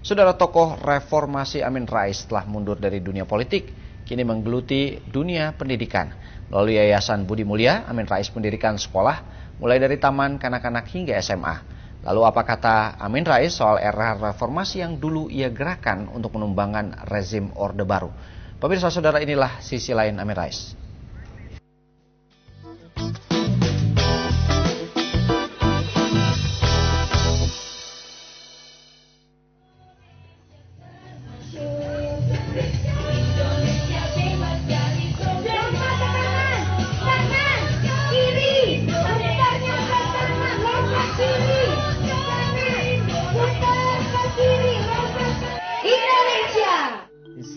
Saudara, tokoh reformasi Amin Rais telah mundur dari dunia politik, kini menggeluti dunia pendidikan. Melalui Yayasan Budi Mulia, Amin Rais mendirikan sekolah mulai dari taman kanak-kanak hingga SMA. Lalu apa kata Amin Rais soal era reformasi yang dulu ia gerakan untuk menumbangkan rezim Orde Baru? Pemirsa saudara, inilah sisi lain Amin Rais.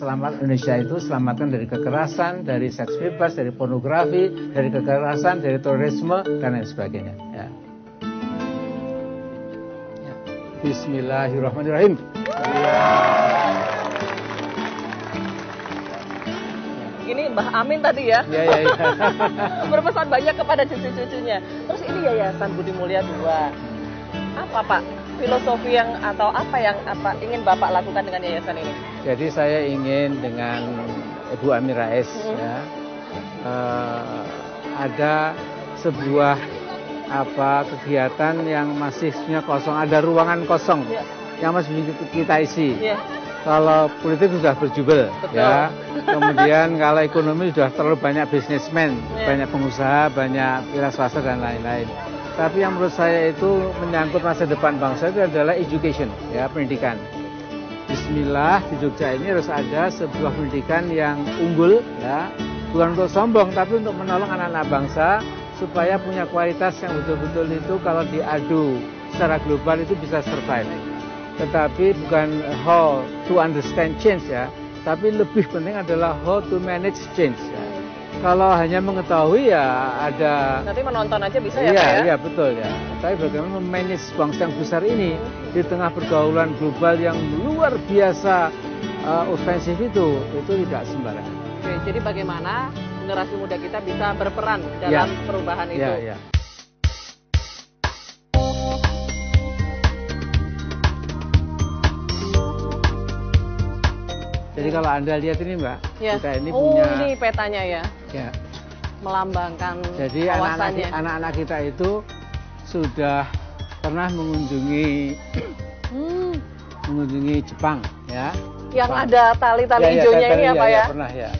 Selamat Indonesia itu selamatkan dari kekerasan, dari seks bebas, dari pornografi, dari kekerasan, dari terorisme, dan lain sebagainya. Ya. Ya. Bismillahirrahmanirrahim. Ini Mbah Amin tadi ya, Ya. berpesan banyak kepada cucu-cucunya. Terus ini Yayasan Budi Mulia 2. Apa Pak filosofi yang atau apa yang ingin Bapak lakukan dengan yayasan ini? Jadi saya ingin dengan Ibu Amin Rais ya, ada sebuah kegiatan yang masih kosong, ada ruangan kosong yang masih kita isi. Kalau politik sudah berjubel, ya. Kemudian kalau ekonomi sudah terlalu banyak bisnismen, banyak pengusaha, banyak wira swasta dan lain-lain. Tapi yang menurut saya itu menyangkut masa depan bangsa itu adalah education, ya, pendidikan. Bismillah, di Jogja ini harus ada sebuah pendidikan yang unggul, ya, bukan untuk sombong, tapi untuk menolong anak-anak bangsa supaya punya kualitas yang betul-betul itu kalau diadu secara global itu bisa survive. Tetapi bukan how to understand change, ya, tapi lebih penting adalah how to manage change, ya. Kalau hanya mengetahui ya ada nanti menonton aja bisa ya, iya, Pak ya? Iya betul ya. Tapi bagaimana memanage bangsa yang besar ini di tengah pergaulan global yang luar biasa ofensif itu tidak sembarangan. Oke, jadi bagaimana generasi muda kita bisa berperan dalam perubahan itu? Ya. Jadi kalau Anda lihat ini Mbak, kita ini punya... ini petanya ya? Ya. Melambangkan jadi anak-anak kita itu sudah pernah mengunjungi Jepang, ya. Yang Jepang. Ada tali-tali hijaunya ini ya Pak ya? Pernah ya.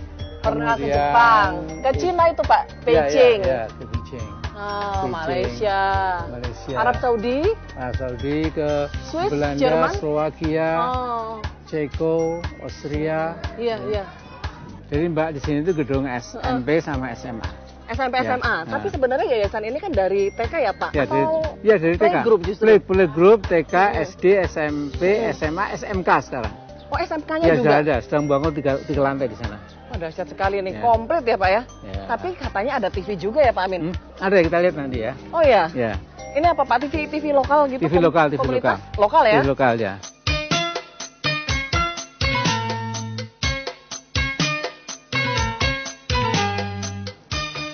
Pernah ke Jepang, ke Cina itu Pak, Beijing. Ya, ke Beijing. Malaysia. Arab Saudi, ke Swiss, Belanda, Jerman, Slovakia, Ceko, Austria. Iya. Jadi Mbak di sini itu gedung SMP sama SMA. SMP SMA. Tapi sebenarnya yayasan ini kan dari TK ya Pak? Dari TK. Playgroup justru. Playgroup, TK, SD, SMP, SMA, SMK sekarang. Oh, SMK-nya juga? Ya, sedang bangun 3 lantai di sana. Oh, dahsyat sekali nih, komplit ya Pak ya? Tapi katanya ada TV juga ya Pak Amin? Ada, kita lihat nanti ya. Oh ya? Ya. Ini apa Pak? TV lokal gitu? TV lokal. Lokal ya? TV lokal ya.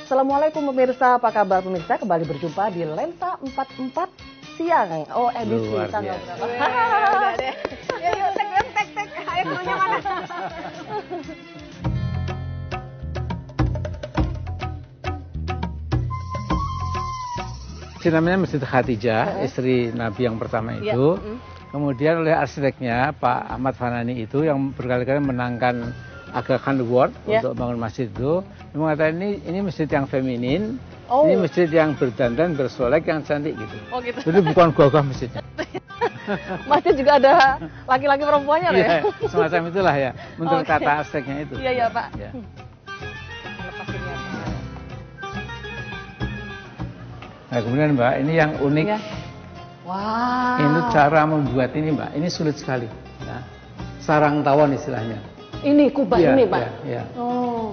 Assalamualaikum pemirsa, apa kabar pemirsa? Kembali berjumpa di Lensa 44 siang. Oh, edisi tanggal berapa? Yuk, tek. Ayo krunya mana? Ini namanya Masjid Khadijah, istri Nabi yang pertama itu. Kemudian oleh arsiteknya Pak Ahmad Fanani itu yang berkali-kali menangkan Aga Khan Award untuk bangun masjid itu, dia mengatakan ini masjid yang feminin, ini masjid yang berdandan, bersolek, yang cantik gitu. Oh gitu. Jadi bukan gagah masjidnya. Masjid juga ada laki-laki perempuannya loh ya? Semacam itulah ya, menurut kata arsiteknya itu. Iya Pak. Ya. Nah kemudian Mbak, ini yang unik. Wow. Ini cara membuat ini Mbak, ini sulit sekali. Ya. Sarang tawon istilahnya. Ini kubah ini Pak? Iya.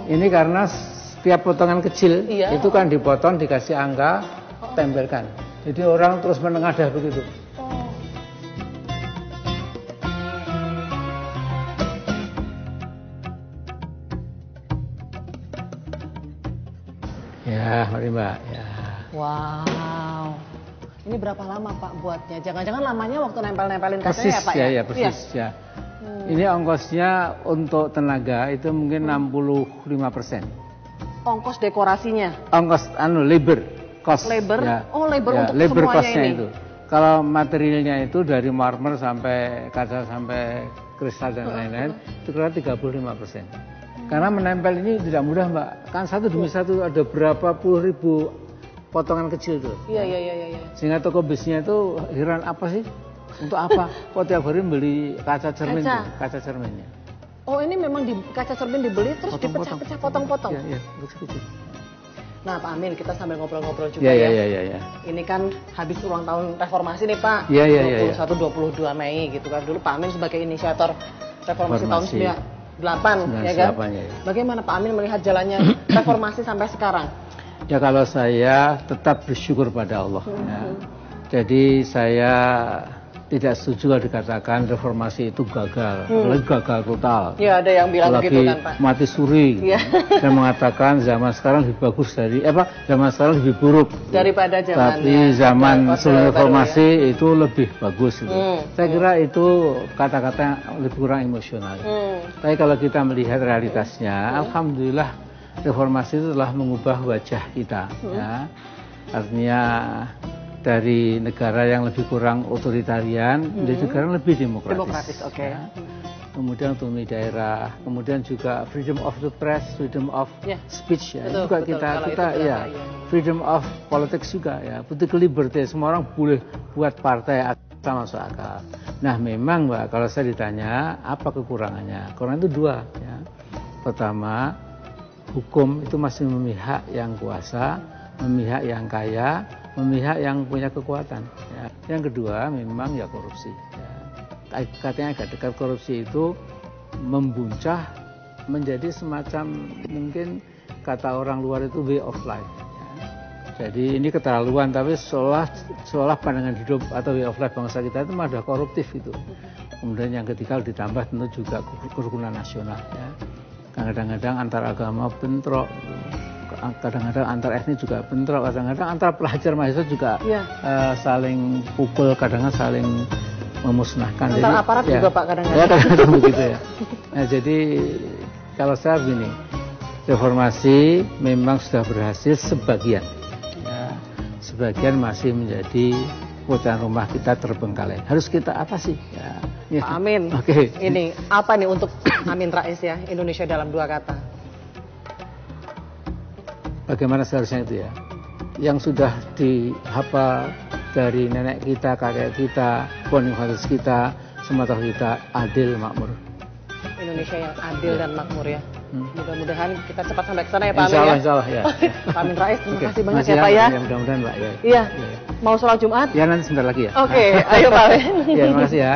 Ini karena setiap potongan kecil itu kan dipotong, dikasih angka, tempelkan. Jadi orang terus menengadah begitu. Ya, mari Mbak. Ya. Wow. Ini berapa lama Pak buatnya? Jangan-jangan lamanya waktu nempel-nempelin kacanya Persis ya Pak ya? Persis ya. Ini ongkosnya untuk tenaga itu mungkin 65%. Ongkos dekorasinya? Ongkos labor cost. Labor? Ya. Oh labor ya, untuk labor semuanya cost-nya ini? itu. Kalau materialnya itu dari marmer sampai kaca sampai kristal dan lain-lain itu kira 35%. Karena menempel ini tidak mudah Mbak. Kan satu demi satu ada berapa puluh ribu potongan kecil tuh. Iya. Sehingga toko bisnisnya itu heran apa sih? Untuk apa? Kok tiap hari beli kaca cermin tuh, kaca cerminnya. Oh ini memang kaca cermin dibeli terus dipecah-pecah potong-potong? Iya, kecil-kecil. Nah Pak Amin, kita sambil ngobrol-ngobrol juga ya. Ini kan habis ulang tahun reformasi nih Pak. Iya. 21-22 Mei gitu kan. Dulu Pak Amin sebagai inisiator reformasi tahun 98 ya kan? Ya. Bagaimana Pak Amin melihat jalannya reformasi sampai sekarang? Ya kalau saya tetap bersyukur pada Allah. Ya. Jadi saya tidak setuju kalau dikatakan reformasi itu gagal, apalagi gagal total. Ya ada yang bilang apalagi begitu kan Pak. Mati suri. Ya. Dan mengatakan zaman sekarang lebih bagus zaman sekarang lebih buruk. Daripada zaman. Tapi zaman sebelum reformasi itu lebih bagus. Saya kira itu kata-kata lebih kurang emosional. Tapi kalau kita melihat realitasnya, alhamdulillah reformasi itu telah mengubah wajah kita. Ya. Artinya dari negara yang lebih kurang otoritarian menjadi negara yang lebih demokratis. Oke. Ya. Kemudian otonomi daerah, kemudian juga freedom of the press, freedom of speech ya. Betul, juga kita ya, freedom of politics juga ya, political liberty. Semua orang boleh buat partai asal masuk akal. Nah memang Mbak, kalau saya ditanya apa kekurangannya? Kekurangan itu dua ya. Pertama, hukum itu masih memihak yang kuasa, memihak yang kaya, memihak yang punya kekuatan. Ya. Yang kedua memang ya korupsi. Ya. Katanya agak dekat, korupsi itu membuncah menjadi semacam mungkin kata orang luar itu way of life. Ya. Jadi ini keterlaluan, tapi seolah pandangan hidup atau way of life bangsa kita itu ada koruptif itu. Kemudian yang ketiga ditambah tentu juga kerukunan nasional. Ya. Kadang-kadang antar agama bentrok. Kadang-kadang antar etnis juga bentrok, kadang-kadang antar pelajar mahasiswa juga saling pukul, kadang-kadang saling memusnahkan. Antar jadi, aparat juga Pak kadang-kadang. Ya kadang-kadang begitu ya. Nah, jadi kalau saya begini, reformasi memang sudah berhasil sebagian. Ya, sebagian masih menjadi tuan rumah kita terbengkalai. Harus kita atasi. Ya. Pak Amin, ini apa nih untuk Amin Rais ya, Indonesia dalam 2 kata? Bagaimana seharusnya itu ya? Yang sudah dihafal dari nenek kita, kakek kita, bonifatus kita, sumatera kita, adil makmur. Indonesia yang adil dan makmur ya. Mudah-mudahan kita cepat sampai ke sana ya Pak Amin ya. Insya Allah ya. Pak Amin Rais, terima kasih banyak ya Pak ya. Mudah-mudahan Mbak ya. Iya. Mau sholat Jumat? Ya nanti sebentar lagi ya. Oke, ayo Pak Amin. Ya terima kasih ya.